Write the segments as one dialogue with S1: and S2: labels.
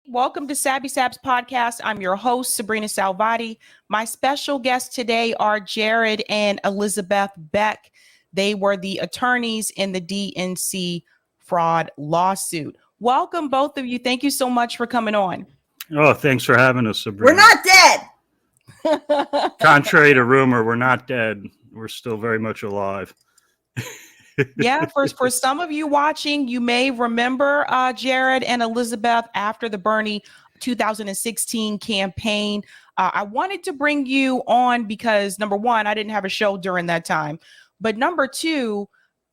S1: Welcome to Sabs podcast. I'm your host, Sabrina My special guests today are Jared and Elizabeth Beck. They were the attorneys in the DNC fraud lawsuit. Welcome, both of you. Thank you so much for coming on.
S2: Oh, thanks for having us, Sabrina.
S3: We're not dead.
S2: Contrary to rumor, we're not dead. We're still very much alive.
S1: Yeah, for some of you watching, you may remember Jared and Elizabeth after the Bernie 2016 campaign. I wanted to bring you on because, number one, I didn't have a show during that time. But number two,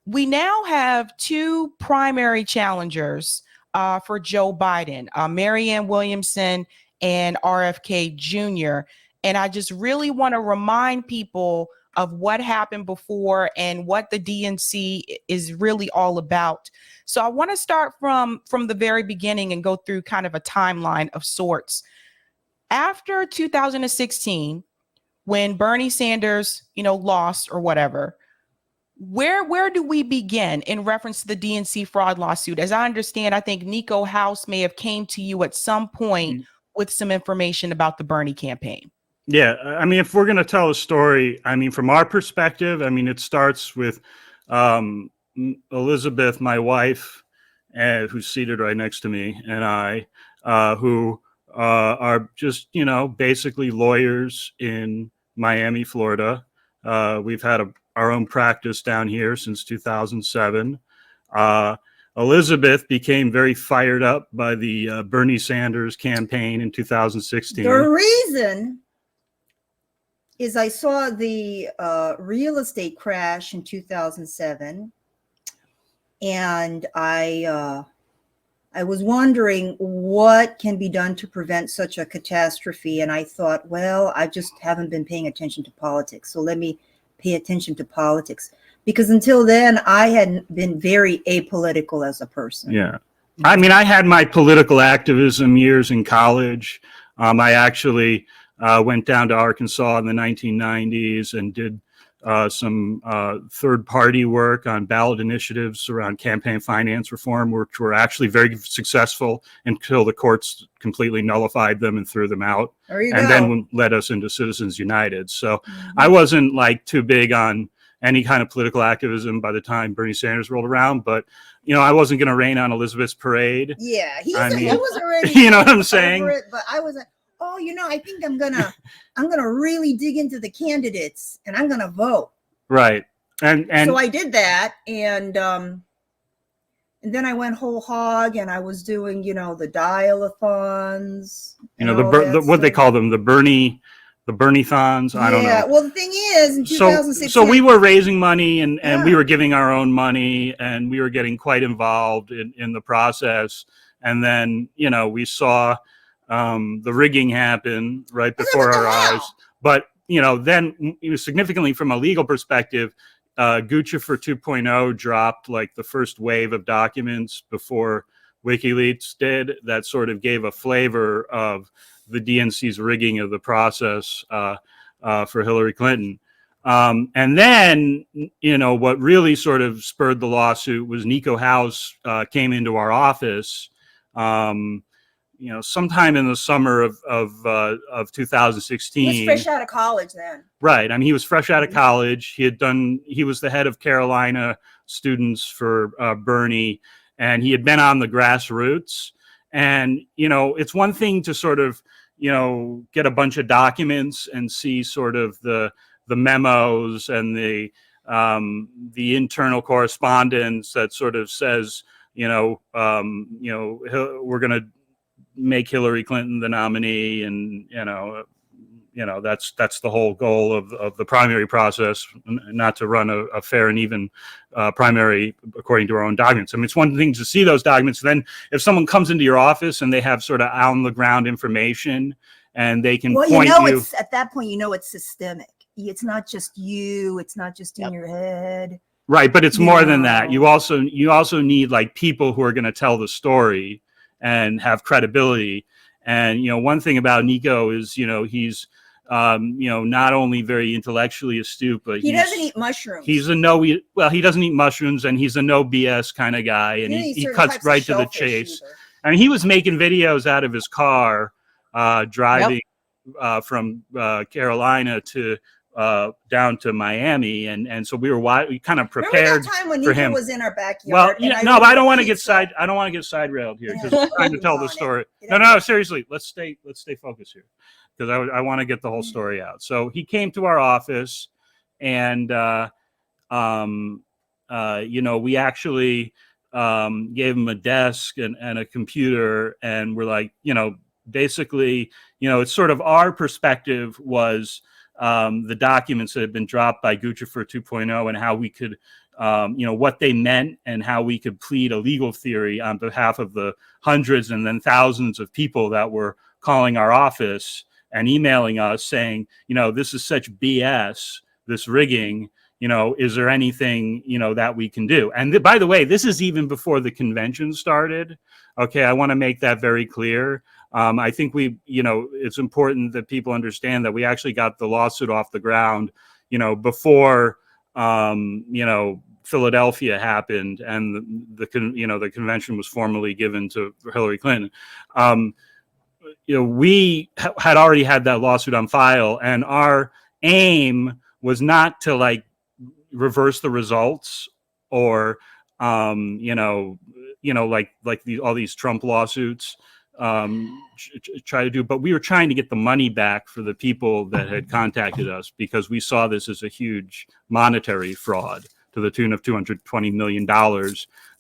S1: we now have two primary challengers for Joe Biden, Marianne Williamson and RFK Jr. And I just really want to remind people of what happened before and what the DNC is really all about. So I want to start from the very beginning and go through kind of a timeline of sorts. After 2016, when Bernie Sanders, lost or whatever, where do we begin in reference to the DNC fraud lawsuit? As I understand, I think Nico House may have came to you at some point with some information about the Bernie campaign.
S2: Yeah, I mean, if we're going to tell a story, I mean, from our perspective, I mean, it starts with Elizabeth, my wife, who's seated right next to me, and I, who are just, basically lawyers in Miami, Florida. We've had our own practice down here since 2007. Elizabeth became very fired up by the Bernie Sanders campaign in 2016.
S3: The reason is I saw the real estate crash in 2007, and I was wondering what can be done to prevent such a catastrophe. And I thought, well, I just haven't been paying attention to politics, so let me pay attention to politics. Because until then, I had been very apolitical as a person.
S2: Yeah. I mean, I had my political activism years in college. I actually went down to Arkansas in the 1990s and did some third-party work on ballot initiatives around campaign finance reform, which were actually very successful until the courts completely nullified them and threw them out. Then led us into Citizens United. So I wasn't like too big on any kind of political activism by the time Bernie Sanders rolled around, but I wasn't going to rain on Elizabeth's parade.
S3: Yeah, he was already.
S2: You know what I'm saying?
S3: But I wasn't. Oh, I think I'm gonna really dig into the candidates and I'm gonna vote.
S2: Right. And
S3: so I did that, and then I went whole hog, and I was doing, the dial-a-thons.
S2: What they call them, the Bernie-thons. I don't know.
S3: Yeah. Well, the thing is, in 2016.
S2: So we were raising money, and we were giving our own money, and we were getting quite involved in the process. And then, we saw the rigging happen right before our eyes. But, then significantly from a legal perspective, Guccifer 2.0 dropped like the first wave of documents before WikiLeaks did that sort of gave a flavor of the DNC's rigging of the process for Hillary Clinton. And then, what really sort of spurred the lawsuit was Nico House came into our office sometime in the summer of 2016.
S3: He was fresh out of college then.
S2: Right. I mean, he was fresh out of college. He was the head of Carolina students for Bernie, and he had been on the grassroots. And, it's one thing to sort of, get a bunch of documents and see sort of the memos and the internal correspondence that sort of says, we're going to make Hillary Clinton the nominee, and that's the whole goal of the primary process, not to run a fair and even primary according to our own documents. I mean, it's one thing to see those documents. Then if someone comes into your office and they have sort of on the ground information and they can point you,
S3: it's at that point, it's systemic. It's not just you. It's not just in your head.
S2: Right. But it's more than that. You also need like people who are going to tell the story and have credibility. And, one thing about Nico is, he's, not only very intellectually astute, but
S3: he doesn't eat mushrooms.
S2: He doesn't eat mushrooms, and he's a no BS kind of guy. And he cuts right to the chase. I mean, he was making videos out of his car, driving from Carolina to down to Miami, and so we kind of prepared.
S3: Remember that time when
S2: for
S3: Nico
S2: him.
S3: was in our backyard?
S2: Well,
S3: and
S2: no, but I don't want to get
S3: pizza.
S2: I don't want to get side railed here because
S3: Yeah.
S2: I'm trying to tell the story. No, seriously, let's stay focused here because I want to get the whole story out. So he came to our office, and we actually gave him a desk and a computer, and we're like, basically, it's sort of our perspective was the documents that had been dropped by Guccifer 2.0 and how we could, what they meant and how we could plead a legal theory on behalf of the hundreds and then thousands of people that were calling our office and emailing us saying, this is such BS, this rigging, is there anything, that we can do? And by the way, this is even before the convention started. Okay, I want to make that very clear. I think it's important that people understand that we actually got the lawsuit off the ground, before, Philadelphia happened and the convention was formally given to Hillary Clinton. We had already had that lawsuit on file, and our aim was not to reverse the results or, all these Trump lawsuits try to do, but we were trying to get the money back for the people that had contacted us because we saw this as a huge monetary fraud to the tune of $220 million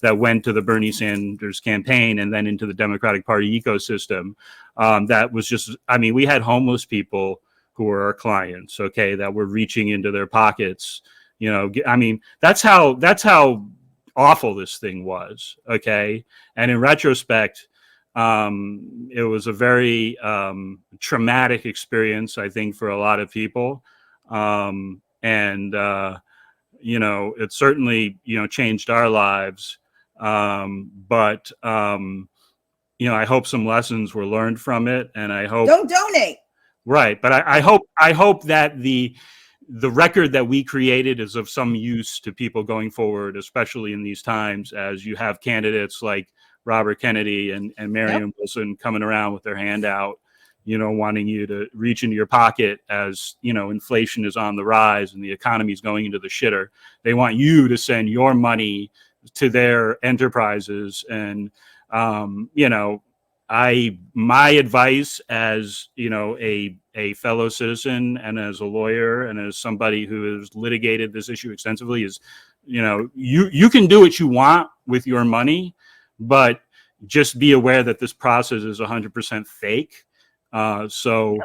S2: that went to the Bernie Sanders campaign and then into the Democratic Party ecosystem. That was just, we had homeless people who were our clients, okay, that were reaching into their pockets. That's how awful this thing was, okay? And in retrospect, it was a very traumatic experience, I think, for a lot of people. It certainly, changed our lives. But I hope some lessons were learned from it, and I hope
S3: don't donate.
S2: Right, but I hope that the record that we created is of some use to people going forward, especially in these times, as you have candidates like Robert Kennedy and Marianne Wilson coming around with their hand out, wanting you to reach into your pocket as, inflation is on the rise and the economy is going into the shitter. They want you to send your money to their enterprises. And, my advice as, a fellow citizen and as a lawyer and as somebody who has litigated this issue extensively is, you can do what you want with your money, but just be aware that this process is 100% fake. So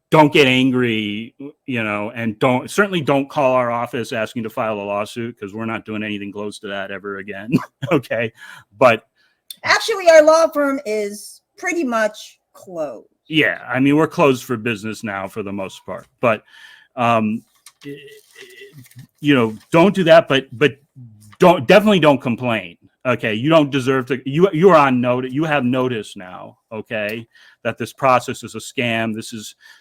S2: don't get angry, and certainly don't call our office asking to file a lawsuit because we're not doing anything close to that ever again. Okay. But
S3: actually, our law firm is pretty much closed.
S2: Yeah. We're closed for business now for the most part, but, don't do that, but definitely don't complain. Okay. You don't deserve to, you are on notice. You have notice now. Okay. That this process is a scam.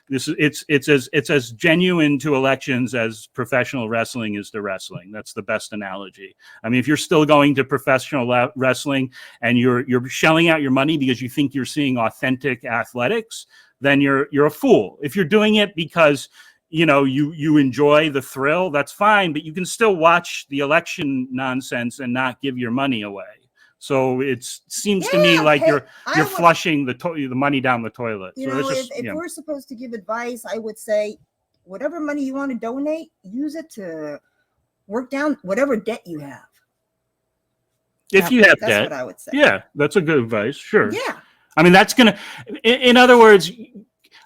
S2: It's as genuine to elections as professional wrestling is to wrestling. That's the best analogy. If you're still going to professional wrestling and you're shelling out your money because you think you're seeing authentic athletics, then you're a fool. If you're doing it because you enjoy the thrill, that's fine, but you can still watch the election nonsense and not give your money away. So it seems to me like you're flushing the money down the toilet.
S3: If we're supposed to give advice, I would say whatever money you want to donate, use it to work down whatever debt you have.
S2: If you have debt,
S3: that's what I would say.
S2: Yeah, that's a good advice. Sure.
S3: Yeah.
S2: That's gonna. In other words,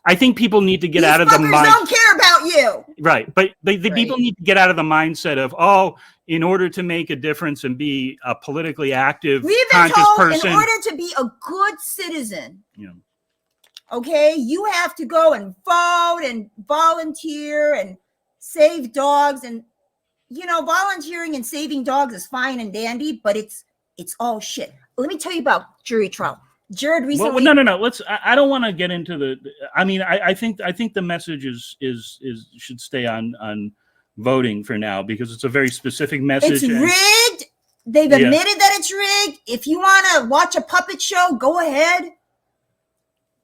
S2: I think people need to get out of the mind.
S3: Don't care about you.
S2: Right. But the people need to get out of the mindset of, in order to make a difference and be a politically active, conscious person.
S3: In order to be a good citizen, okay, you have to go and vote and volunteer and save dogs. And, volunteering and saving dogs is fine and dandy, but it's all shit. Let me tell you about jury trial. Jared recently.
S2: Well, no. I don't want to get into the. I think the message should stay on voting for now because it's a very specific message.
S3: It's rigged. They've
S2: Yeah.
S3: admitted that it's rigged. If you want to watch a puppet show, go ahead.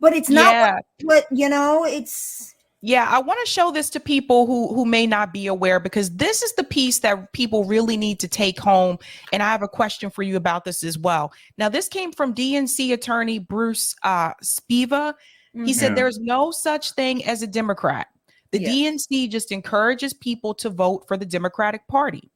S3: But it's not
S1: Yeah.
S3: what it's.
S1: Yeah, I want to show this to people who may not be aware, because this is the piece that people really need to take home. And I have a question for you about this as well. Now, this came from DNC attorney Bruce Spiva. He said
S2: Yeah.
S1: there's no such thing as a Democrat. The
S3: Yes.
S1: DNC just encourages people to vote for the Democratic Party.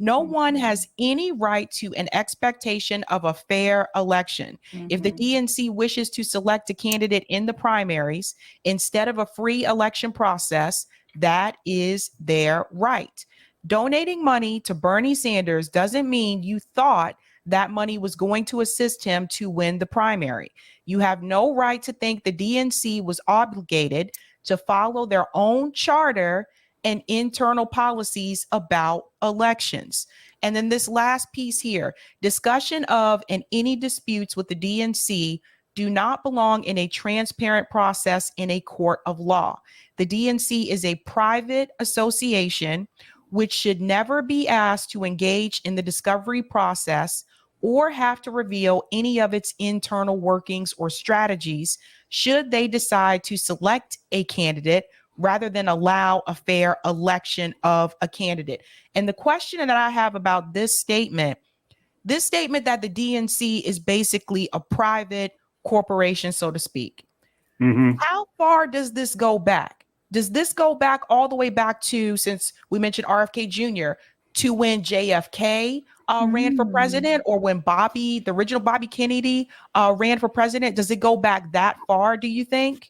S1: No one has any right to an expectation of a fair election. If the DNC wishes to select a candidate in the primaries instead of a free election process, that is their right. Donating money to Bernie Sanders doesn't mean you thought that money was going to assist him to win the primary. You have no right to think the DNC was obligated to follow their own charter and internal policies about elections. And then this last piece here, discussion of and any disputes with the DNC do not belong in a transparent process in a court of law. The DNC is a private association which should never be asked to engage in the discovery process or have to reveal any of its internal workings or strategies should they decide to select a candidate rather than allow a fair election of a candidate. And the question that I have about this statement that the DNC is basically a private corporation, so to speak. How far does this go back? Does this go back all the way back to, since we mentioned RFK Jr., to when JFK ran for president, or when the original Bobby Kennedy ran for president? Does it go back that far, do you think?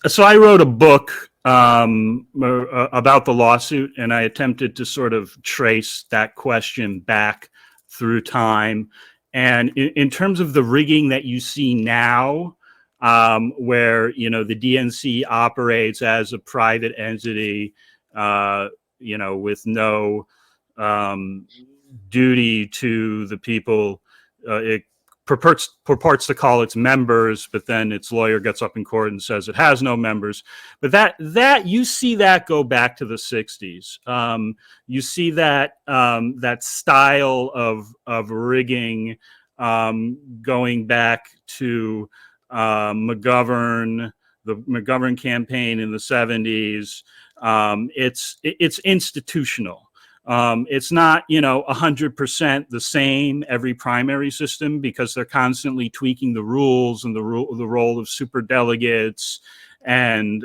S2: So I wrote a book about the lawsuit, and I attempted to sort of trace that question back through time. And in terms of the rigging that you see now, where, the DNC operates as a private entity, with no duty to the people, it purports to call its members, but then its lawyer gets up in court and says it has no members. But that you see that go back to the 60s. You see that that style of rigging going back to McGovern, the McGovern campaign in the 70s. It's institutional. It's not, 100% the same every primary system, because they're constantly tweaking the rules and the role of superdelegates and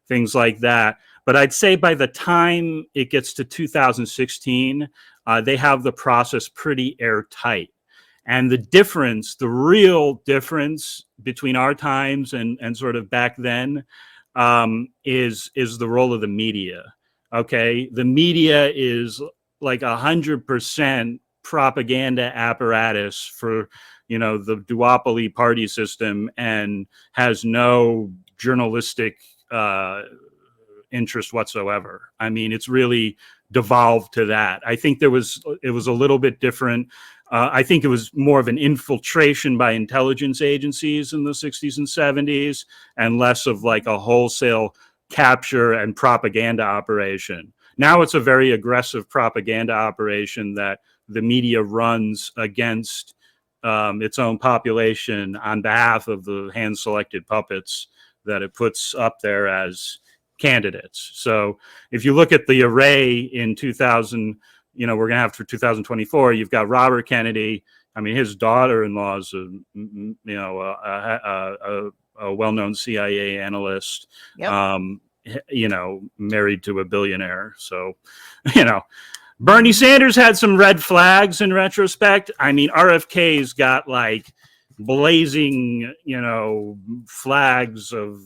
S2: things like that. But I'd say by the time it gets to 2016, they have the process pretty airtight. And the real difference between our times and sort of back then is the role of the media. Okay, the media is like 100% propaganda apparatus for, the duopoly party system, and has no journalistic interest whatsoever. I mean, it's really devolved to that. I think it was a little bit different. I think it was more of an infiltration by intelligence agencies in the 60s and 70s, and less of like a wholesale capture and propaganda operation. Now it's a very aggressive propaganda operation that the media runs against its own population on behalf of the hand-selected puppets that it puts up there as candidates. So if you look at the array in 2000, we're going to have for 2024, you've got Robert Kennedy. I mean, his daughter-in-law is a well-known CIA analyst,
S1: Yep.
S2: Married to a billionaire. So, Bernie Sanders had some red flags in retrospect. I mean, RFK's got like blazing, flags of,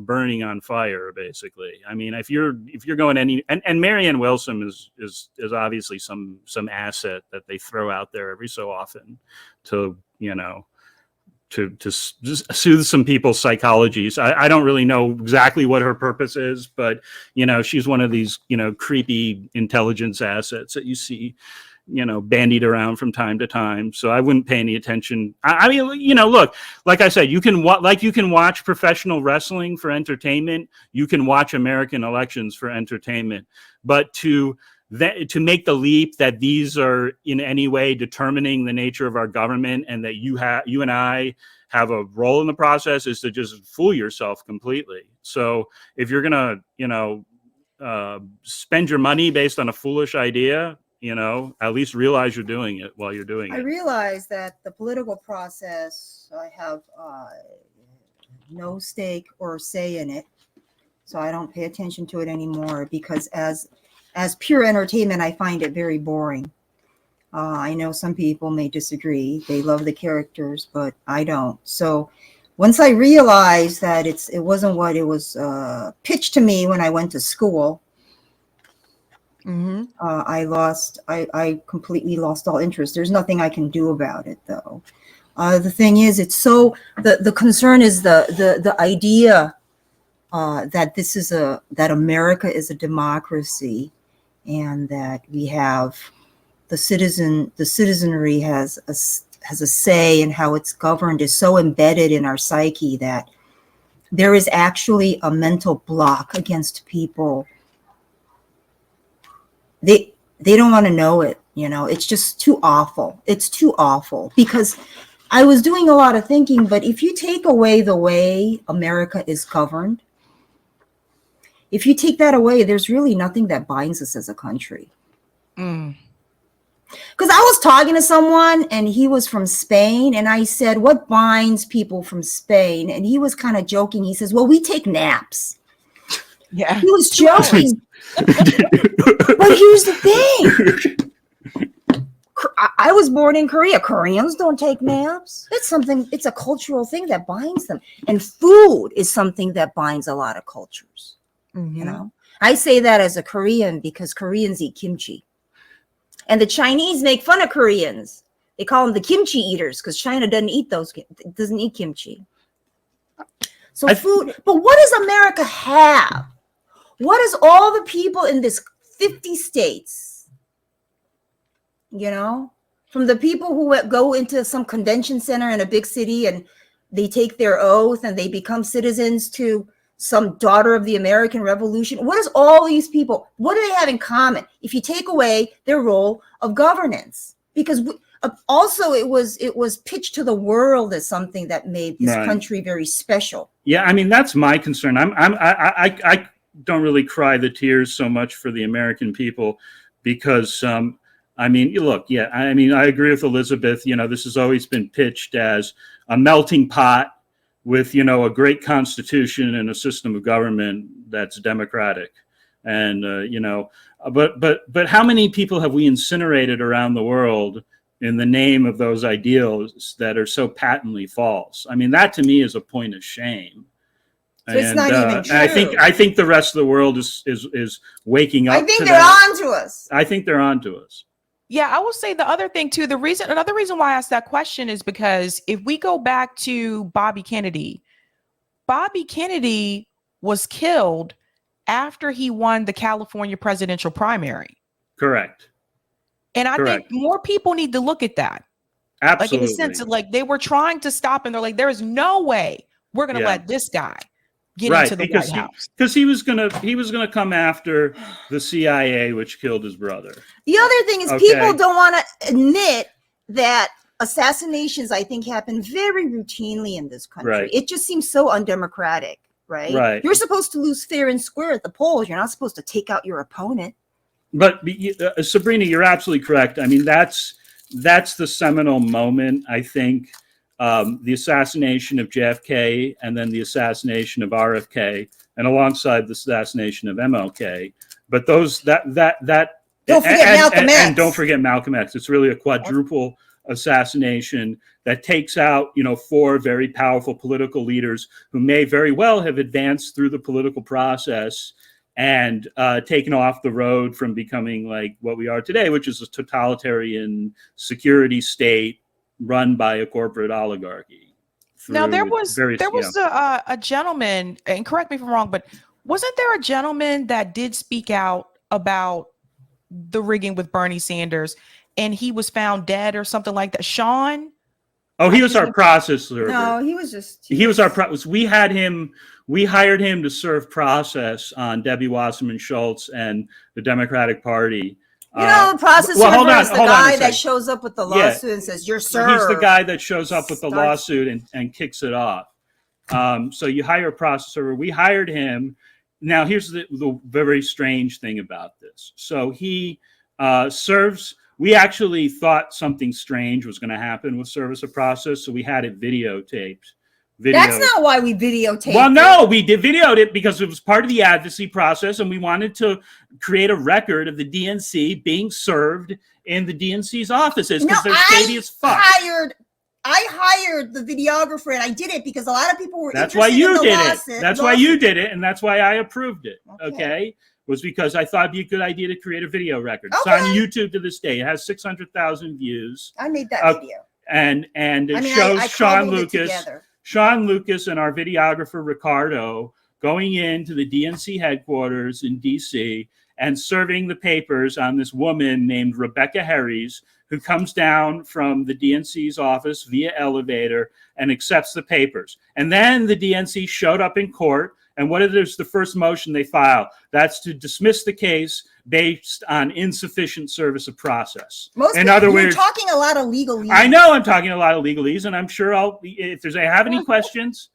S2: burning on fire, basically. I mean, if you're going and Marianne Wilson is obviously some asset that they throw out there every so often to, to soothe some people's psychologies. I don't really know exactly what her purpose is, but, she's one of these, creepy intelligence assets that you see, bandied around from time to time. So I wouldn't pay any attention. I mean, look, like I said, you can watch professional wrestling for entertainment. You can watch American elections for entertainment, but to that to make the leap that these are in any way determining the nature of our government, and that you and I have a role in the process, is to just fool yourself completely. So if you're gonna, spend your money based on a foolish idea, at least realize you're doing it while you're doing it.
S3: I realize that the political process, I have no stake or say in it, so I don't pay attention to it anymore, because as pure entertainment, I find it very boring. I know some people may disagree. They love the characters, but I don't. So once I realized that it wasn't what it was pitched to me when I went to school, I completely lost all interest. There's nothing I can do about it, though. The thing is, it's so the concern is the idea that America is a democracy, and that we have the citizenry has a say in how it's governed, is so embedded in our psyche that there is actually a mental block against people. They don't want to know it, it's just too awful. It's too awful, because I was doing a lot of thinking, but if you take away the way America is governed, if you take that away, there's really nothing that binds us as a country. Because I was talking to someone, and he was from Spain, and I said, what binds people from Spain? And he was kind of joking. He says, well, we take naps.
S1: Yeah.
S3: He was joking. But here's the thing. I was born in Korea. Koreans don't take naps. It's a cultural thing that binds them. And food is something that binds a lot of cultures. I say that as a Korean because Koreans eat kimchi. And the Chinese make fun of Koreans. They call them the kimchi eaters, because China doesn't eat kimchi. So food, but what does America have? What does all the people in this 50 states, from the people who go into some convention center in a big city and they take their oath and they become citizens, to some daughter of the American Revolution? What does all these people, what do they have in common if you take away their role of governance? Because also it was pitched to the world as something that made this country very special.
S2: Yeah, I mean, that's my concern. I don't really cry the tears so much for the American people, because I agree with Elizabeth. This has always been pitched as a melting pot with, a great constitution and a system of government that's democratic. And, but how many people have we incinerated around the world in the name of those ideals that are so patently false? I mean, that to me is a point of shame.
S3: So it's not even true.
S2: I think the rest of the world is waking up.
S3: I think they're on to us.
S2: I think they're on to us.
S1: Yeah, I will say the other thing too. Another reason why I asked that question is because if we go back to Bobby Kennedy was killed after he won the California presidential primary.
S2: Correct.
S1: And I think more people need to look at that.
S2: Absolutely.
S1: Like in the sense of like they were trying to stop, and they're like, there is no way we're going to let this guy get into the White House.
S2: Because he was gonna come after the CIA, which killed his brother.
S3: The other thing is people don't want to admit that assassinations, I think, happen very routinely in this country.
S2: Right.
S3: It just seems so undemocratic, right?
S2: Right.
S3: You're supposed to lose fair and square at the polls. You're not supposed to take out your opponent.
S2: But Sabrina, you're absolutely correct. I mean, that's the seminal moment, I think. The assassination of JFK, and then the assassination of RFK, and alongside the assassination of MLK. But don't forget
S3: Malcolm X.
S2: And don't forget Malcolm X. It's really a quadruple assassination that takes out, 4 very powerful political leaders who may very well have advanced through the political process and taken off the road from becoming like what we are today, which is a totalitarian security state run by a corporate oligarchy.
S1: Now there was a gentleman, and correct me if I'm wrong, but wasn't there a gentleman that did speak out about the rigging with Bernie Sanders, and he was found dead or something like that? Sean?
S2: Oh, he was our process server.
S3: No, he was just.
S2: He was our we hired him to serve process on Debbie Wasserman Schultz and the Democratic Party.
S3: You know, the process server is the guy that shows up with the lawsuit and says, "You're served."
S2: He's the guy that shows up with the lawsuit and kicks it off. So you hire a process server. We hired him. Now, here's the very strange thing about this. So he serves. We actually thought something strange was going to happen with service of process, so we had it videotaped.
S3: That's not why we videotaped.
S2: Well, no, we videoed it because it was part of the advocacy process, and we wanted to create a record of the DNC being served in the DNC's offices because they're shady as fuck.
S3: I hired the videographer, and I did it because a lot of people were.
S2: That's why you did it. That's why you did it, and that's why I approved it. Okay. Was because I thought it'd be a good idea to create a video record. It's on YouTube to this day. It has 600,000 views.
S3: I made that video.
S2: And it shows Sean Lucas. Sean Lucas and our videographer Ricardo going into the DNC headquarters in DC and serving the papers on this woman named Rebecca Harries, who comes down from the DNC's office via elevator and accepts the papers. And then the DNC showed up in court. And what is the first motion they file? That's to dismiss the case based on insufficient service of process. In other words,
S3: you're talking a lot of legalese.
S2: I know I'm talking a lot of legalese, and I'm sure if you have any questions,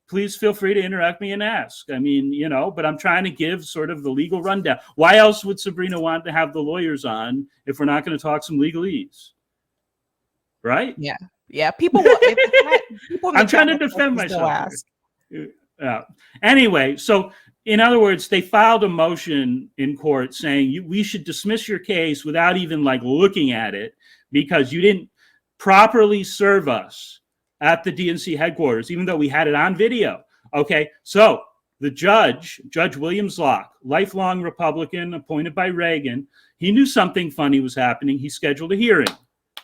S2: please feel free to interrupt me and ask. I mean, but I'm trying to give sort of the legal rundown. Why else would Sabrina want to have the lawyers on if we're not going to talk some legalese? Right?
S1: Yeah. People will.
S2: I'm trying to defend myself. Anyway, so in other words, they filed a motion in court saying we should dismiss your case without even looking at it because you didn't properly serve us at the DNC headquarters, even though we had it on video. Okay, so the Judge Williams Locke, lifelong Republican appointed by Reagan, he knew something funny was happening. He scheduled a hearing.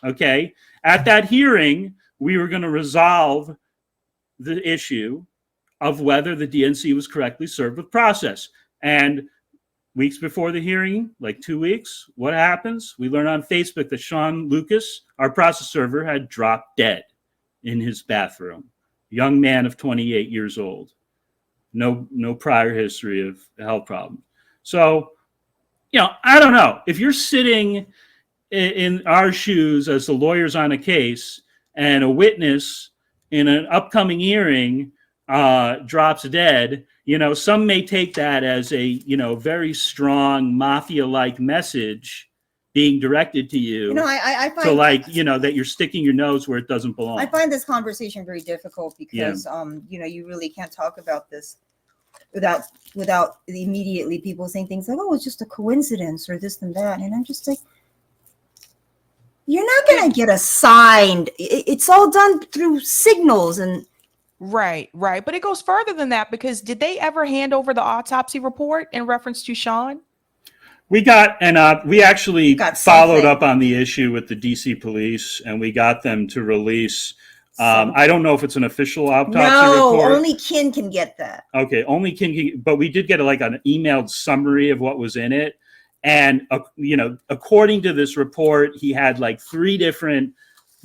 S2: Okay, at that hearing, we were going to resolve the issue of whether the DNC was correctly served with process. And weeks before the hearing, 2 weeks, what happens? We learn on Facebook that Sean Lucas, our process server, had dropped dead in his bathroom. Young man of 28 years old. No prior history of health problems. So, I don't know. If you're sitting in our shoes as the lawyers on a case and a witness in an upcoming hearing drops dead, some may take that as a, very strong mafia-like message being directed to you.
S3: I find
S2: that you're sticking your nose where it doesn't belong.
S3: I find this conversation very difficult because, you really can't talk about this without immediately people saying things like, "Oh, it's just a coincidence," or this and that. And I'm just like, you're not going to get assigned. It's all done through signals and.
S1: Right. But it goes further than that because did they ever hand over the autopsy report in reference to Sean?
S2: We we actually followed up on the issue with the DC police, and we got them to release. I don't know if it's an official autopsy report.
S3: No, only kin can get that.
S2: Okay, only kin can, but we did get an emailed summary of what was in it. And, according to this report, he had 3 different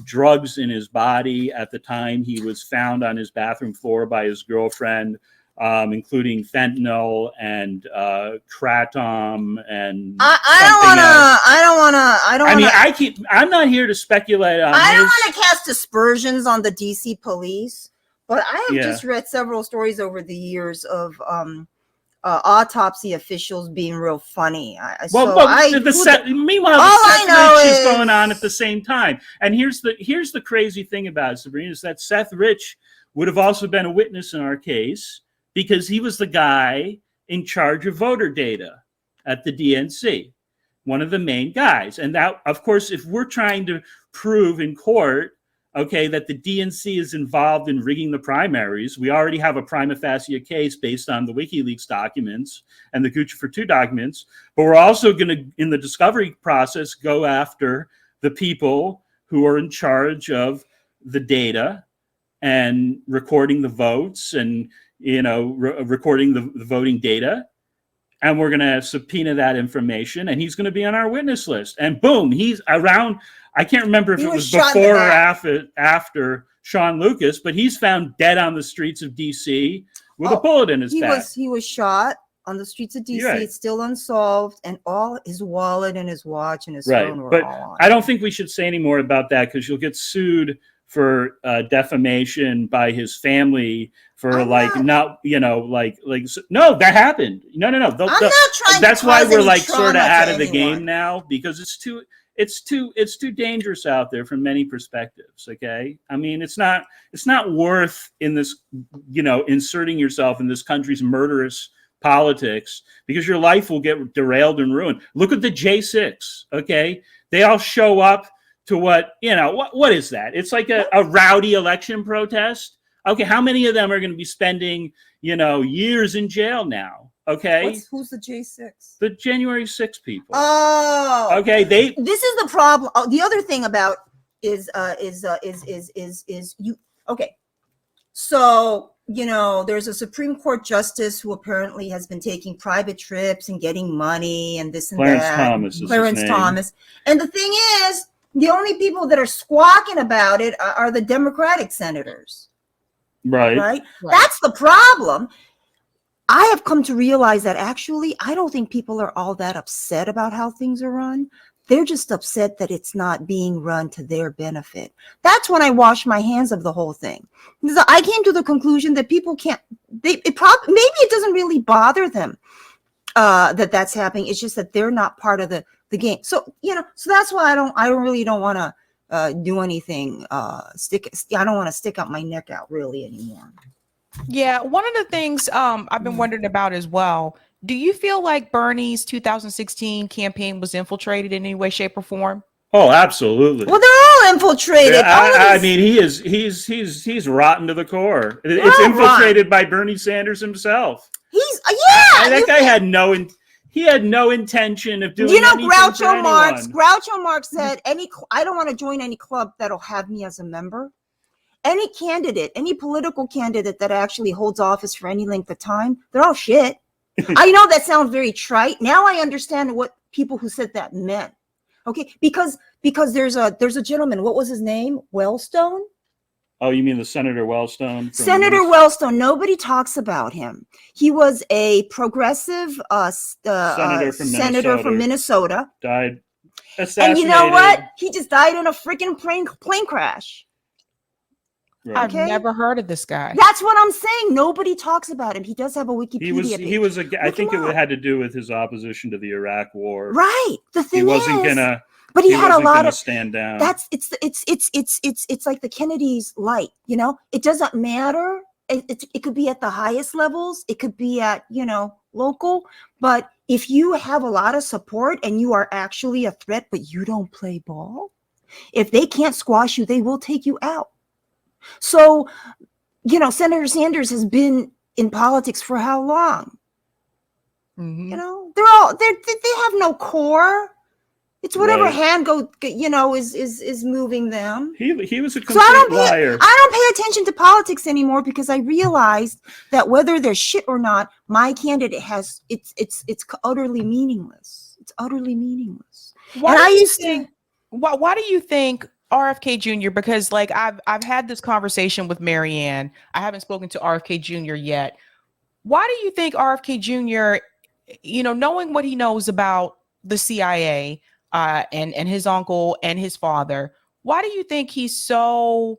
S2: drugs in his body at the time he was found on his bathroom floor by his girlfriend, including fentanyl and kratom and I'm not here to speculate on
S3: I don't want to cast aspersions on the DC police, but I have just read several stories over the years of autopsy officials being real funny.
S2: Meanwhile, the Seth Rich is going on at the same time. And here's the crazy thing about it, Sabrina, is that Seth Rich would have also been a witness in our case because he was the guy in charge of voter data at the DNC, one of the main guys. And that, of course, if we're trying to prove in court, that the DNC is involved in rigging the primaries, we already have a prima facie case based on the WikiLeaks documents and the Gucci for 2 documents. But we're also going to, in the discovery process, go after the people who are in charge of the data and recording the votes and, recording the voting data. and we're going to subpoena that information, and he's going to be on our witness list. And boom, he's around. I can't remember if it was before or after Sean Lucas, but he's found dead on the streets of D.C. with a bullet in his back.
S3: He was shot on the streets of D.C.
S2: Right.
S3: It's still unsolved, and all his wallet and his watch and his phone were
S2: but
S3: all on.
S2: I don't think we should say any more about that, because you'll get sued for defamation by his family for no, that happened. No.
S3: I'm not trying.
S2: That's
S3: to
S2: why we're
S3: any
S2: sort of out of the
S3: anyone.
S2: game now, because it's too dangerous out there from many perspectives. Okay, I mean, it's not worth in this, inserting yourself in this country's murderous politics, because your life will get derailed and ruined. Look at the J6. Okay, they all show up to what is that? It's like a rowdy election protest. Okay, how many of them are going to be spending years in jail now? Okay,
S3: who's the J6?
S2: The January 6 people.
S3: Oh,
S2: okay.
S3: This is the problem. Oh, the other thing about is you. Okay, so there's a Supreme Court justice who apparently has been taking private trips and getting money and this and
S2: Clarence
S3: Thomas. And the thing is, the only people that are squawking about it are the Democratic senators. Right. That's the problem. I have come to realize that actually, I don't think people are all that upset about how things are run. They're just upset that it's not being run to their benefit. That's when I wash my hands of the whole thing. Because I came to the conclusion that people can't, maybe it doesn't really bother them that's happening. It's just that they're not part of the game. So, so that's why I really don't want to do anything, I don't want to stick out my neck out really anymore.
S1: Yeah, one of the things I've been wondering about as well, do you feel like Bernie's 2016 campaign was infiltrated in any way, shape, or form?
S2: Oh, absolutely.
S3: Well, they're all infiltrated.
S2: Yeah, I mean, he's rotten to the core. It's infiltrated by Bernie Sanders himself. That guy had no intention of doing anything
S3: Groucho Marx said, I don't want to join any club that'll have me as a member. Any candidate, any political candidate that actually holds office for any length of time, they're all shit. I know that sounds very trite. Now I understand what people who said that meant. Okay, because there's a gentleman. What was his name? Wellstone.
S2: Oh, you mean the Senator Wellstone?
S3: Senator Wellstone. Nobody talks about him. He was a progressive senator from Minnesota.
S2: Died assassinated.
S3: And you know what? He just died in a freaking plane crash.
S2: Right.
S1: I've never heard of this guy.
S3: That's what I'm saying. Nobody talks about him. He does have a Wikipedia page.
S2: I think it had to do with his opposition to the Iraq War.
S3: Right. The thing
S2: he wasn't gonna.
S3: But he had a lot of
S2: stand down.
S3: It's like the Kennedys light. It doesn't matter. It could be at the highest levels. It could be at local. But if you have a lot of support and you are actually a threat, but you don't play ball, if they can't squash you, they will take you out. So, Senator Sanders has been in politics for how long? Mm-hmm. They have no core. It's whatever hand is moving them.
S2: He was a complete liar.
S3: I don't pay attention to politics anymore because I realized that whether they're shit or not, my candidate it's utterly meaningless. It's utterly meaningless.
S1: Why do you think RFK Jr., because I've had this conversation with Marianne. I haven't spoken to RFK Jr. yet. Why do you think RFK Jr., knowing what he knows about the CIA and his uncle and his father, why do you think he's so,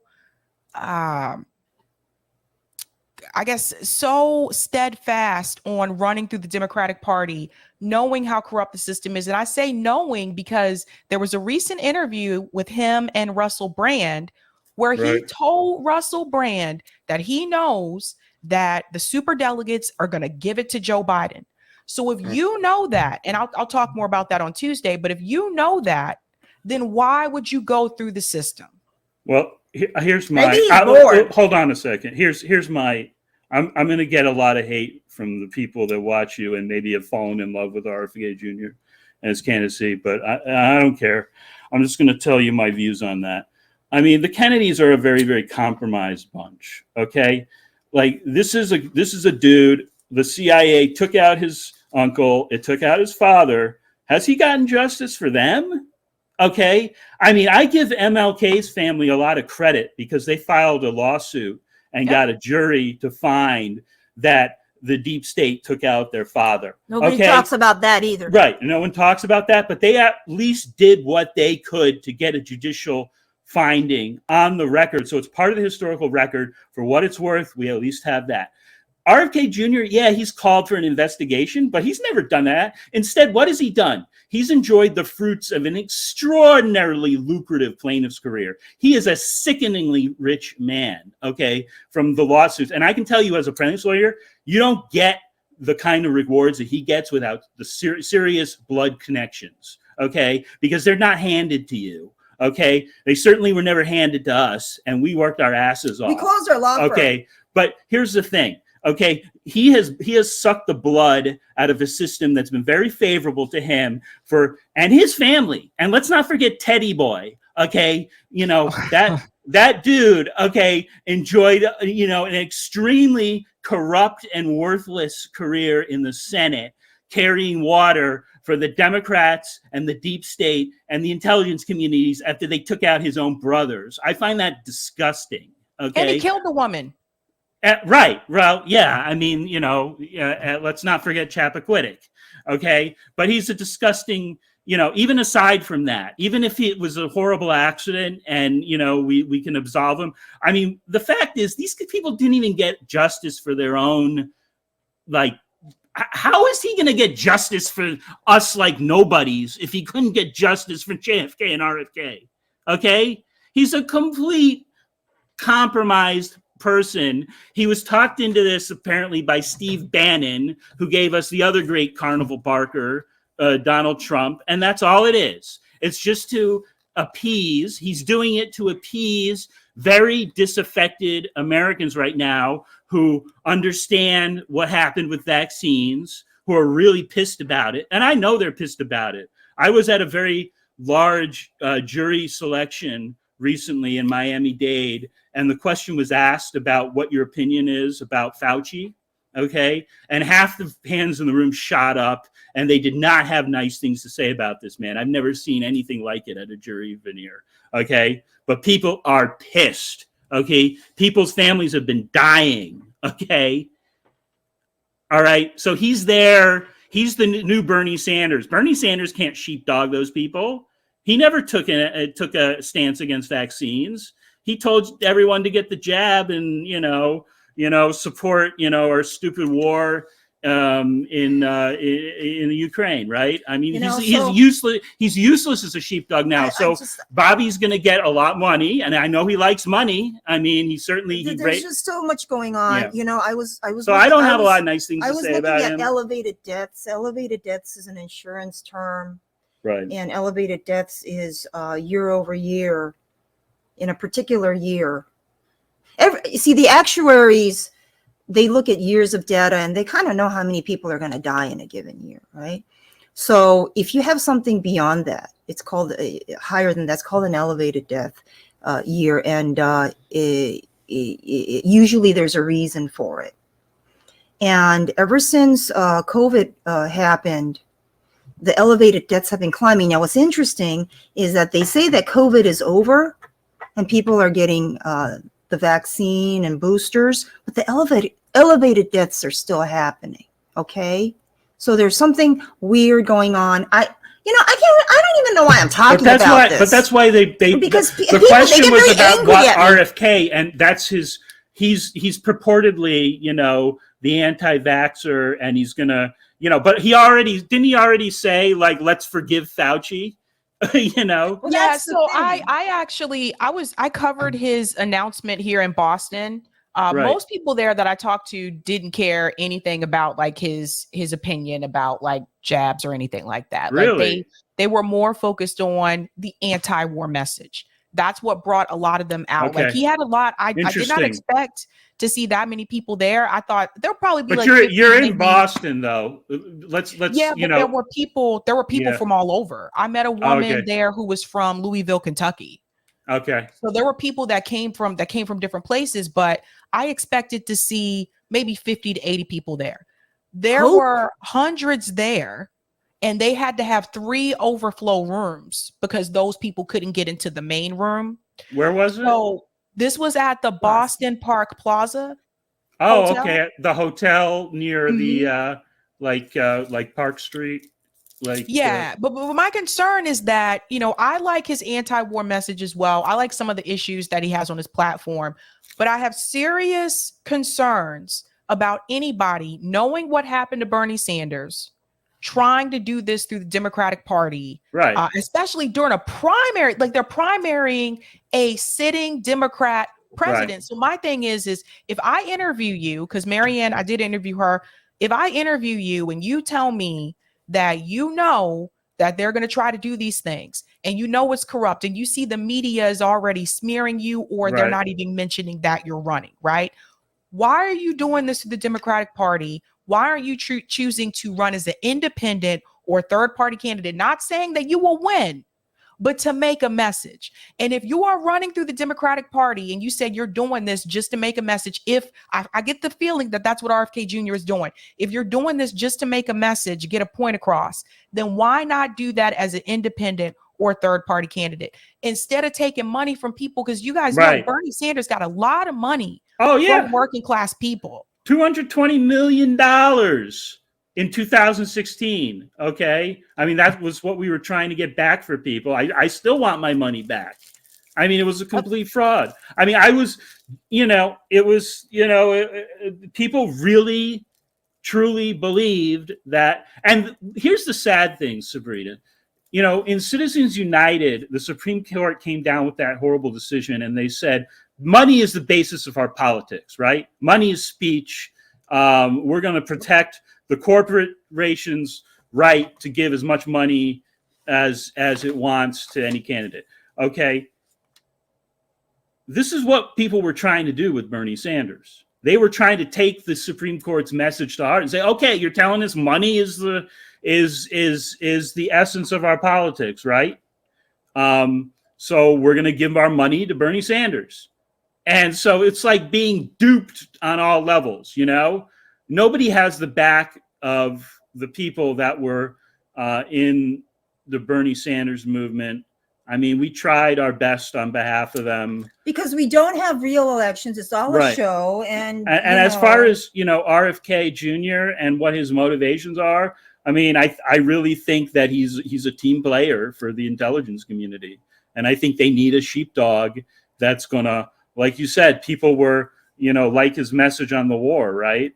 S1: so steadfast on running through the Democratic Party, knowing how corrupt the system is? And I say knowing because there was a recent interview with him and Russell Brand where he told Russell Brand that he knows that the superdelegates are going to give it to Joe Biden. So if you know that, and I'll talk more about that on Tuesday, but if you know that, then why would you go through the system?
S2: Well, here's my, hold on a second. Here's my, I'm going to get a lot of hate from the people that watch you and maybe have fallen in love with RFK Jr. and his candidacy, but I don't care. I'm just going to tell you my views on that. I mean, the Kennedys are a very, very compromised bunch. Okay. This is a dude. The CIA took out his uncle. It took out his father. Has he gotten justice for them? Okay. I mean, I give MLK's family a lot of credit because they filed a lawsuit and got a jury to find that the deep state took out their father.
S3: Nobody talks about that either.
S2: Right. No one talks about that, but they at least did what they could to get a judicial finding on the record. So it's part of the historical record. For what it's worth, we at least have that. RFK Jr., yeah, he's called for an investigation, but he's never done that. Instead, what has he done? He's enjoyed the fruits of an extraordinarily lucrative plaintiff's career. He is a sickeningly rich man, okay, from the lawsuits. And I can tell you as a plaintiff's lawyer, you don't get the kind of rewards that he gets without the serious blood connections, okay, because they're not handed to you. Okay, they certainly were never handed to us, and we worked our asses off.
S3: We closed our law firm.
S2: Okay, but here's the thing. Okay, he has sucked the blood out of a system that's been very favorable to him and his family. And let's not forget Teddy Boy. Okay, you know that dude. Okay, enjoyed an extremely corrupt and worthless career in the Senate, carrying water for the Democrats and the deep state and the intelligence communities after they took out his own brothers. I find that disgusting. Okay,
S1: and he killed the woman.
S2: Right. Well, yeah. I mean, let's not forget Chappaquiddick. Okay. But he's a disgusting, even aside from that, even if it was a horrible accident and, we can absolve him. I mean, the fact is these people didn't even get justice for their own, how is he going to get justice for us like nobodies if he couldn't get justice for JFK and RFK? Okay. He's a complete compromised person. He was talked into this apparently by Steve Bannon, who gave us the other great carnival barker, Donald Trump. And that's all it is. It's just to appease. He's doing it to appease very disaffected Americans right now who understand what happened with vaccines, who are really pissed about it. And I know they're pissed about it. I was at a very large jury selection recently in Miami-Dade, and the question was asked about what your opinion is about Fauci, okay? And half the hands in the room shot up, and they did not have nice things to say about this man. I've never seen anything like it at a jury veneer, okay? But people are pissed, okay? People's families have been dying, okay? All right, so he's there. He's the new Bernie Sanders. Bernie Sanders can't sheepdog those people. He never took a stance against vaccines. He told everyone to get the jab and support our stupid war in the Ukraine, right? I mean, he's useless. He's useless as a sheepdog now. Bobby's going to get a lot of money, and I know he likes money. I mean, there's
S3: just so much going on.
S2: Yeah.
S3: I was.
S2: So I don't have a lot of nice things to say about him.
S3: I was looking at elevated deaths. Elevated deaths is an insurance term.
S2: Right.
S3: And elevated deaths is year over year in a particular year. The actuaries, they look at years of data and they kind of know how many people are going to die in a given year, right? So if you have something beyond that, it's called higher than that's called an elevated death year. And usually there's a reason for it. And ever since COVID happened, the elevated deaths have been climbing. Now, what's interesting is that they say that COVID is over and people are getting the vaccine and boosters, but the elevated deaths are still happening. Okay. So there's something weird going on. I don't even know why I'm talking about this.
S2: But that's why because the question was about what RFK, and that's he's purportedly, the anti-vaxxer, and he's gonna, but didn't he already say let's forgive Fauci?
S1: Well, yeah. So I covered his announcement here in Boston. Right. Most people there that I talked to didn't care anything about his opinion about jabs or anything like that.
S2: Really?
S1: They were more focused on the anti-war message. That's what brought a lot of them out.
S2: Okay.
S1: He had a lot. I did not expect to see that many people there. I thought there'll probably be.
S2: But you're in Boston though. Let's
S1: yeah. But there were people from all over. I met a woman there who was from Louisville, Kentucky.
S2: Okay.
S1: So there were people that came from different places, but I expected to see maybe 50 to 80 people there. there were hundreds there, and they had to have 3 overflow rooms because those people couldn't get into the main room.
S2: Where was it?
S1: So this was at the Boston Park Plaza.
S2: Oh,
S1: hotel.
S2: okay. The hotel near the like Park Street. Like
S1: yeah, but my concern is that, you know, I like his anti-war message as well. I like some of the issues that he has on his platform, but I have serious concerns about anybody knowing what happened to Bernie Sanders, trying to do this through the Democratic Party,
S2: right.
S1: Especially during a primary, like they're primarying a sitting Democrat president.
S2: Right.
S1: So my thing is if I interview you, because Marianne, I did interview her. If I interview you and you tell me that you know that they're going to try to do these things and you know it's corrupt and you see the media is already smearing you or they're not even mentioning that you're running, right? Why are you doing this to the Democratic Party? Why are you choosing to run as an independent or third party candidate? Not saying that you will win, but to make a message. And if you are running through the Democratic Party and you said you're doing this just to make a message, if I get the feeling that that's what RFK Jr. is doing, if you're doing this just to make a message, get a point across, then why not do that as an independent or third party candidate instead of taking money from people? Because you guys know Bernie Sanders got a lot of money from working class people.
S2: $220 million in 2016. Okay. I mean, that was what we were trying to get back for people. I still want my money back. I mean, it was a complete fraud. I mean, people really, truly believed that. And here's the sad thing, Sabrina. You know, in Citizens United, the Supreme Court came down with that horrible decision and they said, money is the basis of our politics, right? Money is speech. We're going to protect the corporation's right to give as much money as it wants to any candidate. Okay. This is what people were trying to do with Bernie Sanders. They were trying to take the Supreme Court's message to heart and say, okay, you're telling us money is the essence of our politics, right? So we're going to give our money to Bernie Sanders. And so it's like being duped on all levels, you know? Nobody has the back of the people that were in the Bernie Sanders movement. I mean, we tried our best on behalf of them. Because
S3: we don't have real elections. It's all a show. And
S2: as far as, you know, RFK Jr. and what his motivations are, I mean, I really think that he's a team player for the intelligence community. And I think they need a sheepdog that's going to, like you said, people were, you know, like his message on the war, right?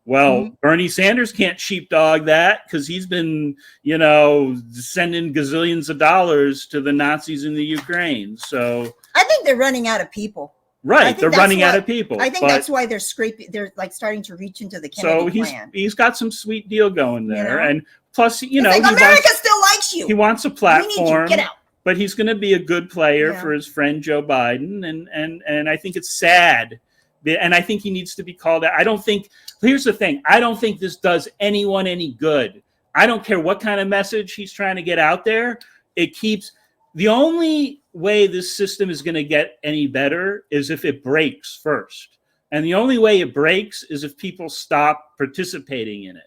S2: Well, Bernie Sanders can't sheepdog that because he's been, you know, sending gazillions of dollars to the Nazis in the Ukraine. So
S3: I think they're running out of people.
S2: Right, they're running out of people.
S3: I think that's why they're scraping. They're like starting to reach into the Kennedy plan.
S2: He's got some sweet deal going there, you know? And plus, you know,
S3: like, America still likes you.
S2: He wants a platform.
S3: We need you. Get out.
S2: But he's going to be a good player for his friend Joe Biden, and I think it's sad, and I think he needs to be called out. I don't think. Here's the thing: I don't think this does anyone any good. I don't care what kind of message he's trying to get out there. It keeps the only way this system is going to get any better is if it breaks first, and the only way it breaks is if people stop participating in it.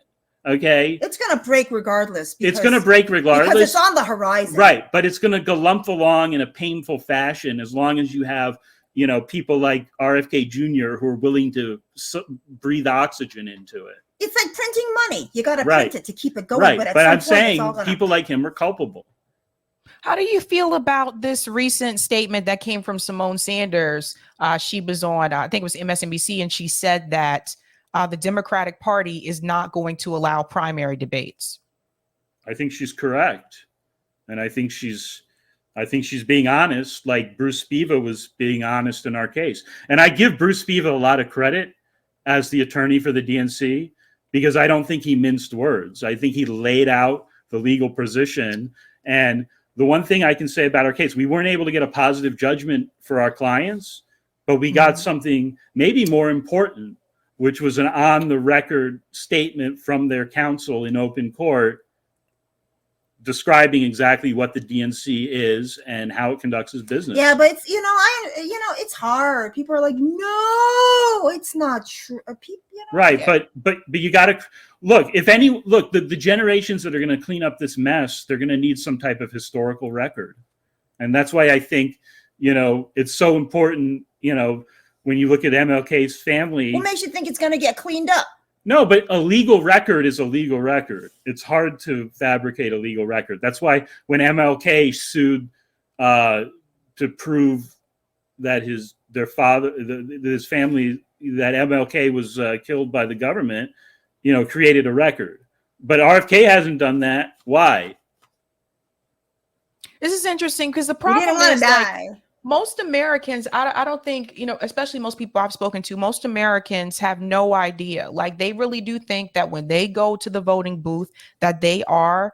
S2: Okay,
S3: it's going to break regardless.
S2: It's going to break regardless
S3: because it's on the horizon,
S2: right? But it's going to galump along in a painful fashion as long as you have, you know, people like RFK Jr. who are willing to breathe oxygen into it.
S3: It's like printing money. You got to print it to keep it going.
S2: Right,
S3: but
S2: I'm saying people like him are culpable.
S1: How do you feel about this recent statement that came from Simone Sanders? She was on, I think it was MSNBC, and she said that the Democratic Party is not going to allow primary debates.
S2: I think she's correct. And I think she's being honest, like Bruce Spiva was being honest in our case. And I give Bruce Spiva a lot of credit as the attorney for the DNC, because I don't think he minced words. I think he laid out the legal position. And the one thing I can say about our case, we weren't able to get a positive judgment for our clients, but we got something maybe more important, which was an on-the-record statement from their counsel in open court describing exactly what the DNC is and how it conducts its business.
S3: Yeah, but it's, it's hard. People are like, no, it's not true. People,
S2: Right, but you got to look. The generations that are going to clean up this mess, they're going to need some type of historical record, and that's why I think it's so important. When you look at MLK's family,
S3: what makes you think it's going to get cleaned up?
S2: No, but a legal record is a legal record. It's hard to fabricate a legal record. That's why when MLK sued to prove that his family, that MLK was killed by the government, created a record. But RFK hasn't done that. Why?
S1: This is interesting because the
S3: He
S1: problem
S3: didn't want
S1: is
S3: to die.
S1: Most Americans, I don't think, especially most people I've spoken to, most Americans have no idea. Like, they really do think that when they go to the voting booth, that they are,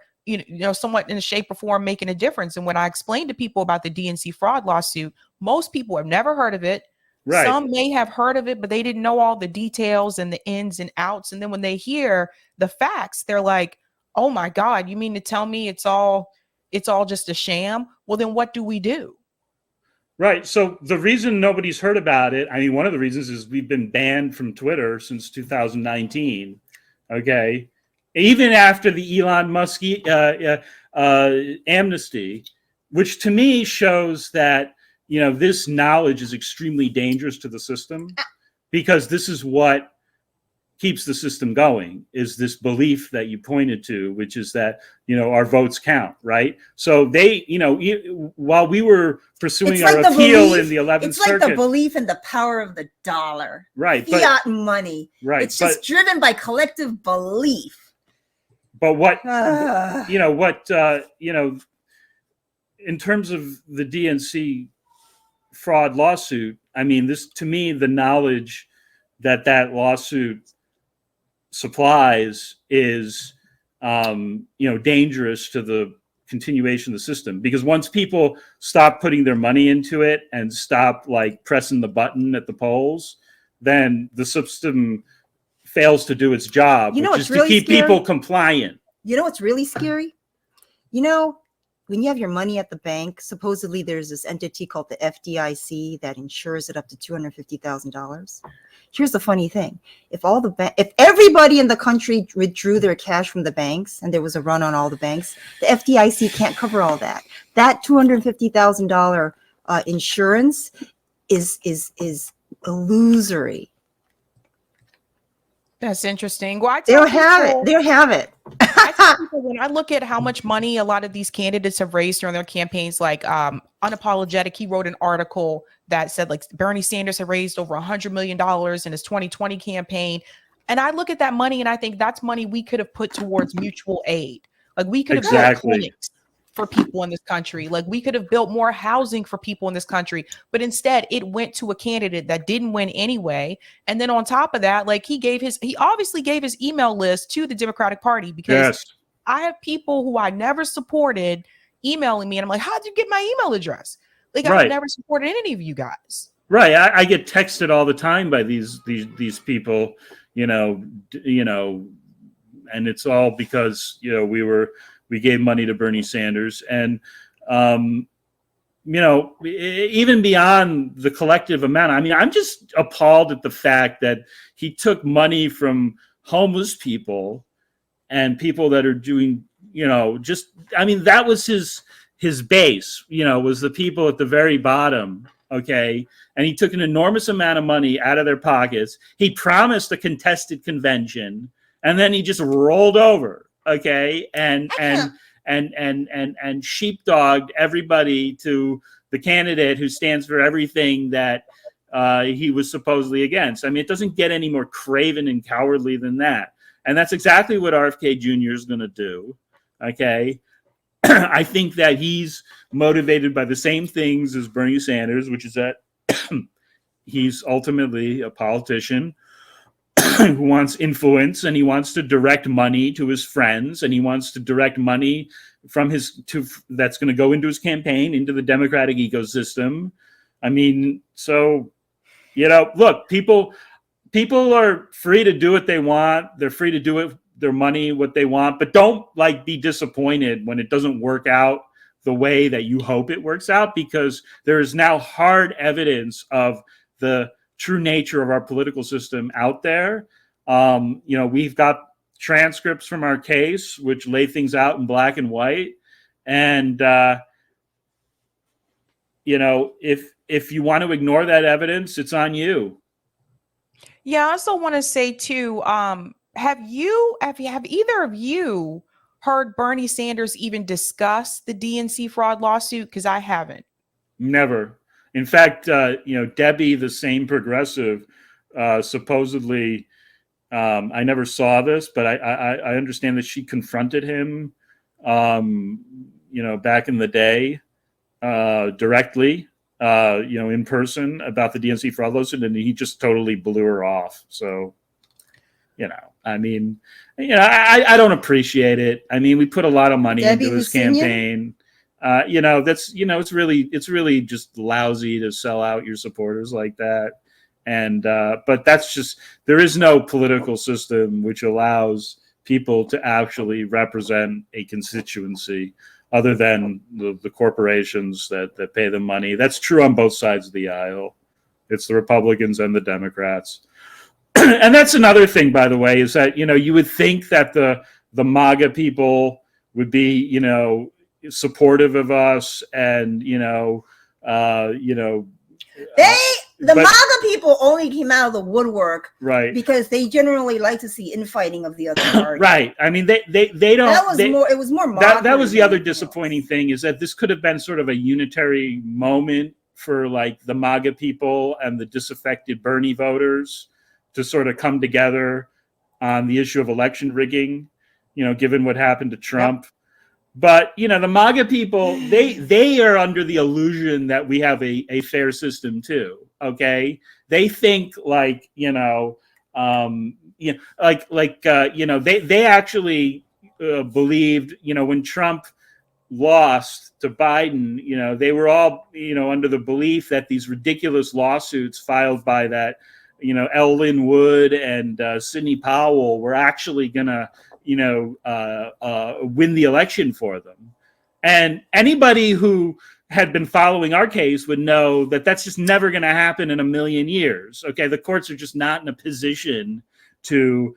S1: somewhat in a shape or form making a difference. And when I explained to people about the DNC fraud lawsuit, most people have never heard of it.
S2: Right.
S1: Some may have heard of it, but they didn't know all the details and the ins and outs. And then when they hear the facts, they're like, oh my God, you mean to tell me it's all just a sham? Well, then what do we do?
S2: Right. So the reason nobody's heard about it, I mean, one of the reasons is we've been banned from Twitter since 2019. Okay. Even after the Elon Musk amnesty, which to me shows that, this knowledge is extremely dangerous to the system, because this is what keeps the system going, is this belief that you pointed to, which is that, our votes count, right? So they, while we were pursuing our appeal in the 11th
S3: it's like
S2: Circuit,
S3: the belief in the power of the dollar,
S2: right?
S3: Fiat money,
S2: right?
S3: It's just driven by collective belief.
S2: But what, in terms of the DNC fraud lawsuit, I mean, this, to me, the knowledge that lawsuit supplies is, dangerous to the continuation of the system, because once people stop putting their money into it and stop pressing the button at the polls, then the system fails to do its job, which is to keep people compliant.
S3: You know what's really scary? When you have your money at the bank, supposedly there's this entity called the FDIC that insures it up to $250,000. Here's the funny thing. If everybody in the country withdrew their cash from the banks and there was a run on all the banks, the FDIC can't cover all that. That $250,000 insurance is illusory.
S1: That's interesting. Well,
S3: They don't have it. They don't have it.
S1: I tell people, when I look at how much money a lot of these candidates have raised during their campaigns, like Unapologetic, he wrote an article that said Bernie Sanders had raised over $100 million in his 2020 campaign. And I look at that money and I think that's money we could have put towards mutual aid. We could have built clinics for people in this country. We could have built more housing for people in this country, but instead it went to a candidate that didn't win anyway. And then on top of that, he obviously gave his email list to the Democratic Party, because I have people who I never supported emailing me and I'm like, how'd you get my email address? I've never supported any of you guys. Right.
S2: I get texted all the time by these people, and it's all because, we gave money to Bernie Sanders. And, even beyond the collective amount, I mean, I'm just appalled at the fact that he took money from homeless people and people that are doing, that was his base, was the people at the very bottom. Okay. And he took an enormous amount of money out of their pockets. He promised a contested convention and then he just rolled over. Okay, and sheepdogged everybody to the candidate who stands for everything that he was supposedly against. I mean, it doesn't get any more craven and cowardly than that. And that's exactly what RFK Jr. is going to do. Okay, I think that he's motivated by the same things as Bernie Sanders, which is that he's ultimately a politician who wants influence, and he wants to direct money to his friends, and he wants to direct money from that's going to go into his campaign, into the Democratic ecosystem. I mean, so, look, people are free to do what they want. They're free to do it their money what they want, but don't like be disappointed when it doesn't work out the way that you hope it works out, because there is now hard evidence of the true nature of our political system out there. We've got transcripts from our case which lay things out in black and white, and if you want to ignore that evidence, it's on you.
S1: Yeah, I also want to say too, have either of you heard Bernie Sanders even discuss the DNC fraud lawsuit? Because I haven't.
S2: Never. In fact, Debbie, the same progressive, supposedly, I never saw this, but I understand that she confronted him, back in the day, directly, in person about the DNC fraud lawsuit, and he just totally blew her off. So, I don't appreciate it. I mean, we put a lot of money into his campaign. It's really just lousy to sell out your supporters like that. And, but that's just, there is no political system which allows people to actually represent a constituency other than the corporations that pay them money. That's true on both sides of the aisle. It's the Republicans and the Democrats. And that's another thing, by the way, is that, you would think that the MAGA people would be, supportive of us and,
S3: The MAGA people only came out of the woodwork,
S2: right?
S3: Because they generally like to see infighting of the other party,
S2: right? I mean, they don't.
S3: That was more. It was more.
S2: That was the other disappointing thing, is that this could have been sort of a unitary moment for like the MAGA people and the disaffected Bernie voters to sort of come together on the issue of election rigging, given what happened to Trump. Yep. But, the MAGA people, they are under the illusion that we have a fair system too. Okay. They think like, they actually believed, when Trump lost to Biden, they were all, under the belief that these ridiculous lawsuits filed by that, L. Lynn Wood and Sidney Powell were actually going to, win the election for them. And anybody who had been following our case would know that that's just never going to happen in a million years. Okay. The courts are just not in a position to,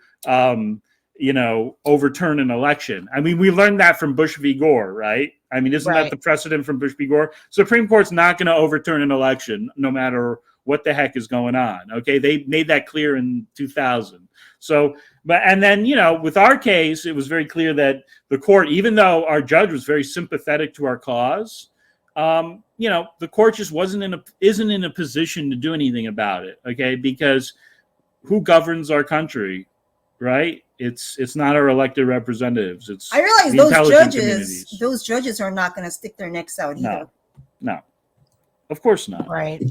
S2: overturn an election. I mean, we learned that from Bush v. Gore, right? I mean, isn't that the precedent from Bush v. Gore? Supreme Court's not going to overturn an election no matter what the heck is going on. Okay. They made that clear in 2000. So, and then, with our case, it was very clear that the court, even though our judge was very sympathetic to our cause, the court just isn't in a position to do anything about it. Okay. Because who governs our country, right? It's not our elected representatives. I realize
S3: those judges are not going to stick their necks out either.
S2: No, of course not.
S1: Right.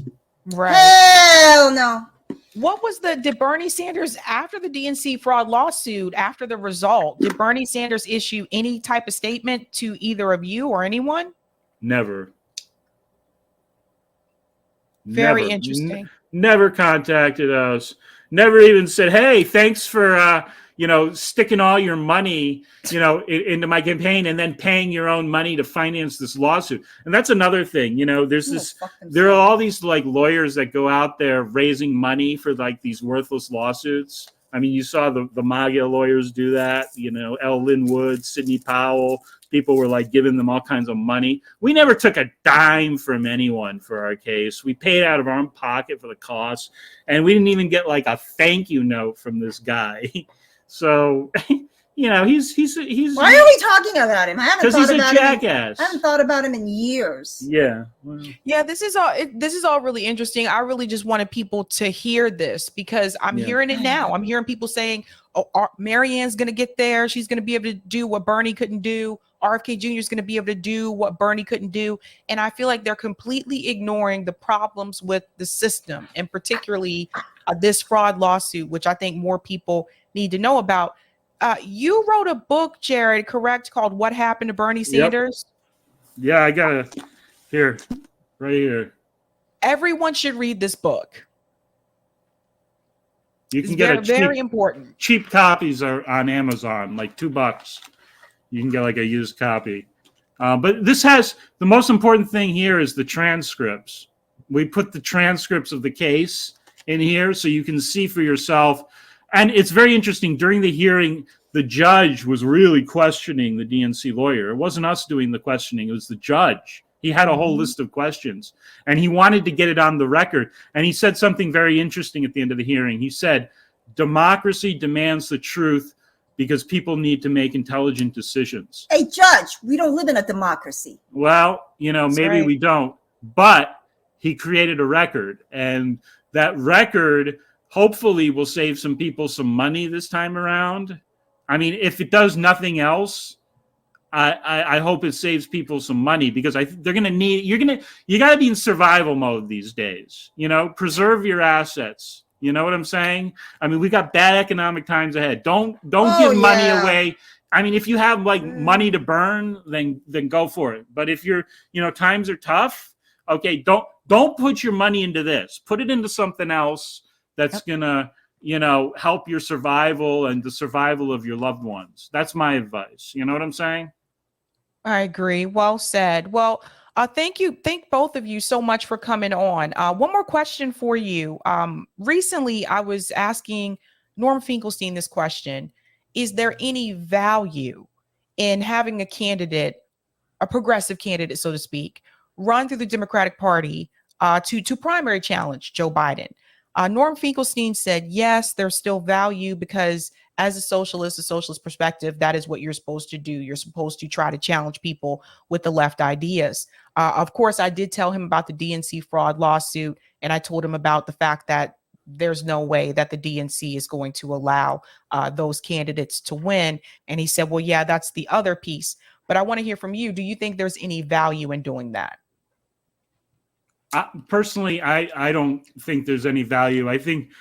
S3: Hell no.
S1: What was did Bernie Sanders, after the DNC fraud lawsuit, after the result, did Bernie Sanders issue any type of statement to either of you or anyone?
S2: Never.
S1: Very interesting.
S2: Never contacted us. Never even said, hey, thanks for, sticking all your money, into my campaign and then paying your own money to finance this lawsuit. And that's another thing, there are all these like lawyers that go out there raising money for like these worthless lawsuits. I mean, you saw the MAGA lawyers do that, L. Lynn Wood, Sidney Powell, people were like giving them all kinds of money. We never took a dime from anyone for our case. We paid out of our own pocket for the costs, and we didn't even get like a thank you note from this guy. So, he's.
S3: Why are we talking about him? I haven't thought about him.
S2: Jackass.
S3: I haven't thought about him in years.
S2: Yeah.
S1: Well. Yeah. This is all really interesting. I really just wanted people to hear this because I'm hearing it now. I'm hearing people saying, "Oh, Marianne's going to get there. She's going to be able to do what Bernie couldn't do. RFK Jr. is going to be able to do what Bernie couldn't do." And I feel like they're completely ignoring the problems with the system, and particularly this fraud lawsuit, which I think more people need to know about. You wrote a book, Jared, correct, called What Happened to Bernie Sanders?
S2: Yep. Yeah, I got it here, right here.
S1: Everyone should read this book.
S2: You
S1: It's
S2: can get
S1: very important.
S2: cheap copies are on Amazon, like $2. You can get like a used copy. But this has, the most important thing here is the transcripts. We put the transcripts of the case in here so you can see for yourself. And it's very interesting. During the hearing, the judge was really questioning the DNC lawyer. It wasn't us doing the questioning. It was the judge. He had a whole list of questions, and he wanted to get it on the record. And he said something very interesting at the end of the hearing. He said, democracy demands the truth because people need to make intelligent decisions.
S3: Hey, Judge, we don't live in a democracy.
S2: Well, you know, maybe we don't, but he created a record, and that record hopefully will save some people some money this time around. I mean, if it does nothing else, I hope it saves people some money, because they're going to need, you got to be in survival mode these days, you know, preserve your assets. You know what I'm saying? I mean, we got bad economic times ahead. Don't give money away. I mean, if you have like money to burn, then go for it. But if you're, you know, times are tough, okay, don't put your money into this. Put it into something else that's going to, you know, help your survival and the survival of your loved ones. That's my advice. You know what I'm saying?
S1: I agree. Well said. Well, thank both of you so much for coming on. One more question for you. Recently, I was asking Norm Finkelstein this question: is there any value in having a candidate, a progressive candidate, so to speak, run through the Democratic Party to primary challenge Joe Biden? Norm Finkelstein said, yes, there's still value, because as a socialist perspective, that is what you're supposed to do. You're supposed to try to challenge people with the left ideas. Of course, I did tell him about the DNC fraud lawsuit, and I told him about the fact that there's no way that the DNC is going to allow those candidates to win. And he said, well, yeah, that's the other piece. But I want to hear from you. Do you think there's any value in doing that?
S2: Personally, I don't think there's any value. I think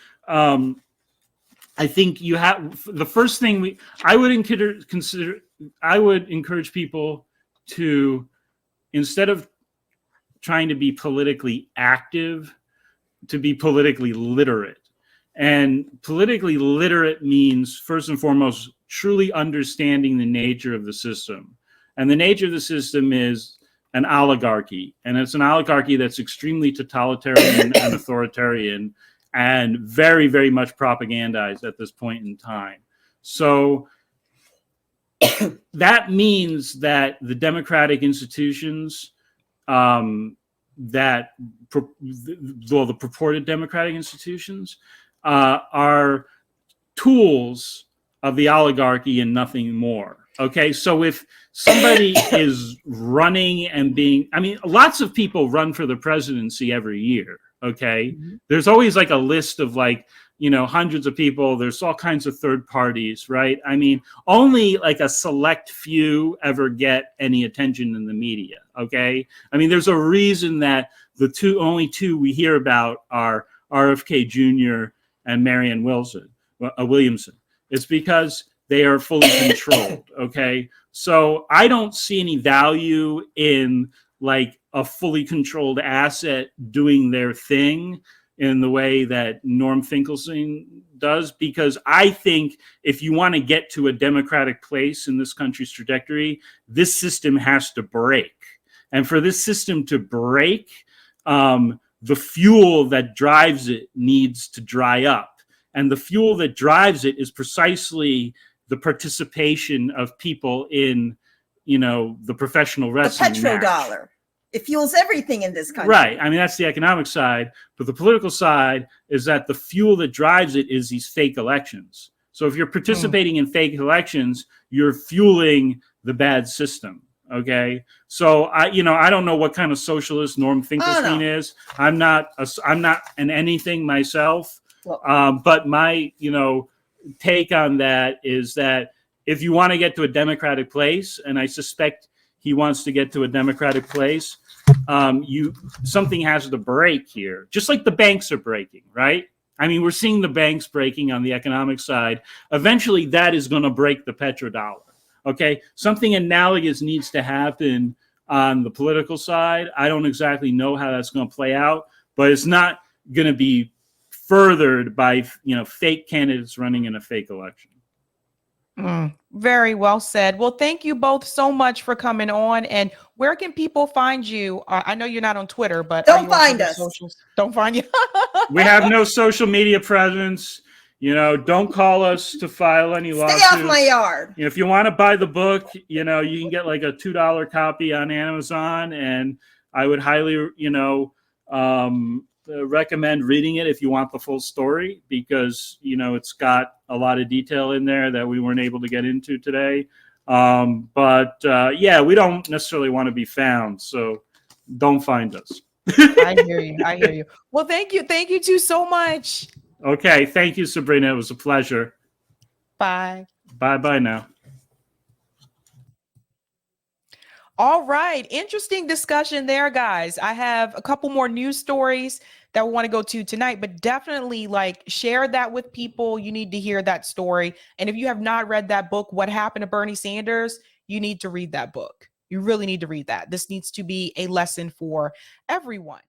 S2: you have, the first thing I would encourage people to, instead of trying to be politically active, to be politically literate. And politically literate means, first and foremost, truly understanding the nature of the system. And the nature of the system is an oligarchy, and it's an oligarchy that's extremely totalitarian and authoritarian, and very, very much propagandized at this point in time. So that means that the democratic institutions, the purported democratic institutions, are tools of the oligarchy and nothing more. Okay, so if somebody is running and being, I mean, lots of people run for the presidency every year. Okay, there's always like a list of like, you know, hundreds of people. There's all kinds of third parties, right? I mean, only like a select few ever get any attention in the media. Okay, I mean, there's a reason that the only two we hear about are RFK Jr. and Marianne Williamson. It's because they are fully controlled. Okay, so I don't see any value in like a fully controlled asset doing their thing in the way that Norm Finkelstein does, because I think if you want to get to a democratic place in this country's trajectory, this system has to break. And for this system to break, the fuel that drives it needs to dry up. And the fuel that drives it is precisely the participation of people in, you know, the professional wrestling
S3: The
S2: match.
S3: petrodollar. It fuels everything in this country.
S2: Right. I mean, that's the economic side. But the political side is that the fuel that drives it is these fake elections. So if you're participating in fake elections, you're fueling the bad system. Okay. So I don't know what kind of socialist Norm Finkelstein is. I'm not an anything myself. Well, but my, take on that is that if you want to get to a democratic place, and I suspect he wants to get to a democratic place, something has to break here, just like the banks are breaking, right? I mean, we're seeing the banks breaking on the economic side. Eventually, that is going to break the petrodollar, okay? Something analogous needs to happen on the political side. I don't exactly know how that's going to play out, but it's not going to be furthered by, fake candidates running in a fake election.
S1: Very well said. Well, thank you both so much for coming on. And where can people find you? I know you're not on Twitter, but
S3: don't find us.
S1: Socials? Don't find you.
S2: We have no social media presence. Don't call us to file any lawsuits.
S3: Stay off my yard.
S2: If you want to buy the book, you can get like a $2 copy on Amazon, and I would highly, recommend reading it if you want the full story, because it's got a lot of detail in there that we weren't able to get into today. But we don't necessarily want to be found, so don't find us.
S1: I hear you. Well, thank you two so much.
S2: Okay, thank you, Sabrina. It was a pleasure.
S1: Bye
S2: Now.
S1: All right. Interesting discussion there, guys. I have a couple more news stories that we want to go to tonight, but definitely share that with people. You need to hear that story. And if you have not read that book, What Happened to Bernie Sanders, you need to read that book. You really need to read that. This needs to be a lesson for everyone.